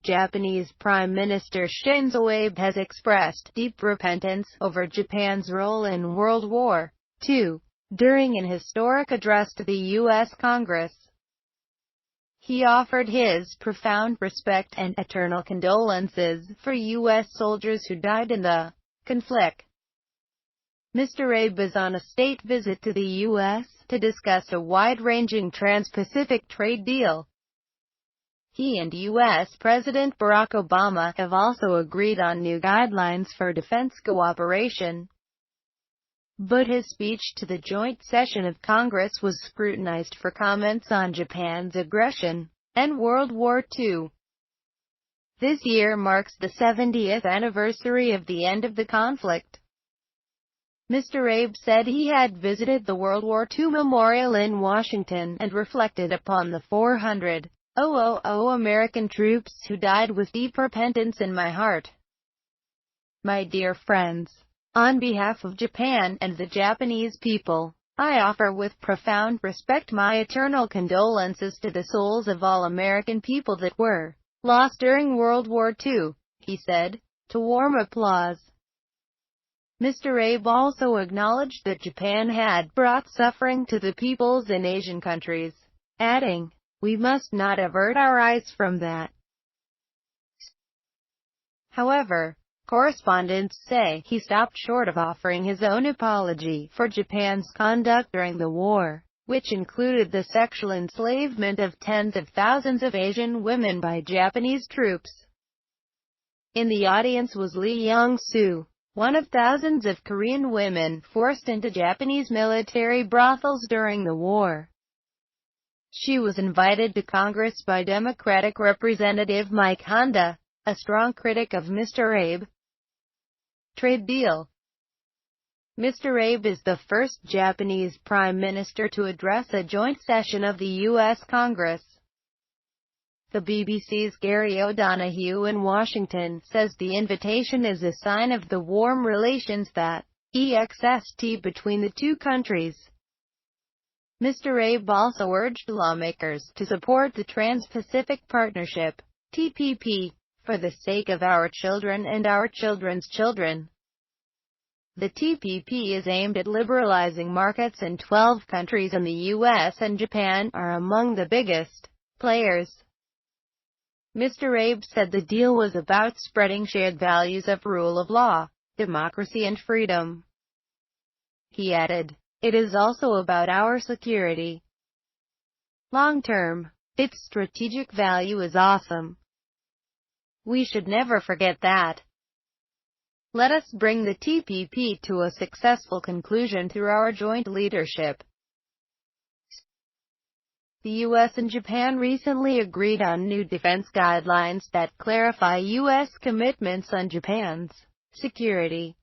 Japanese Prime Minister Shinzo Abe has expressed deep repentance over Japan's role in World War II during an historic address to the U.S. Congress. He offered his profound respect and eternal condolences for U.S. soldiers who died in the conflict. Mr. Abe is on a state visit to the U.S. to discuss a wide-ranging trans-Pacific trade deal. He and U.S. President Barack Obama have also agreed on new guidelines for defense cooperation. But his speech to the joint session of Congress was scrutinized for comments on Japan's aggression and World War II. This year marks the 70th anniversary of the end of the conflict. Mr. Abe said he had visited the World War II Memorial in Washington and reflected upon the 400,000 American troops who died with deep repentance in my heart. My dear friends, on behalf of Japan and the Japanese people, I offer with profound respect my eternal condolences to the souls of all American people that were lost during World War II, he said, to warm applause. Mr. Abe also acknowledged that Japan had brought suffering to the peoples in Asian countries, adding, "We must not avert our eyes from that." However, correspondents say he stopped short of offering his own apology for Japan's conduct during the war, which included the sexual enslavement of tens of thousands of Asian women by Japanese troops. In the audience was Lee Young-soo, one of thousands of Korean women forced into Japanese military brothels during the war. She was invited to Congress by Democratic Representative Mike Honda, a strong critic of Mr. Abe trade deal. Mr. Abe is the first Japanese Prime Minister to address a joint session of the U.S. Congress. The BBC's Gary O'Donoghue in Washington says the invitation is a sign of the warm relations that exist between the two countries. Mr. Abe also urged lawmakers to support the Trans-Pacific Partnership, TPP, for the sake of our children and our children's children. The TPP is aimed at liberalizing markets in 12 countries, and the U.S. and Japan are among the biggest players. Mr. Abe said the deal was about spreading shared values of rule of law, democracy and freedom. He added, "It is also about our security. Long term, its strategic value is awesome. We should never forget that. Let us bring the TPP to a successful conclusion through our joint leadership." The U.S. and Japan recently agreed on new defense guidelines that clarify U.S. commitments on Japan's security.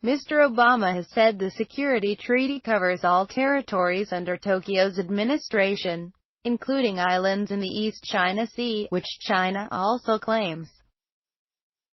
Mr. Obama has said the security treaty covers all territories under Tokyo's administration, including islands in the East China Sea, which China also claims.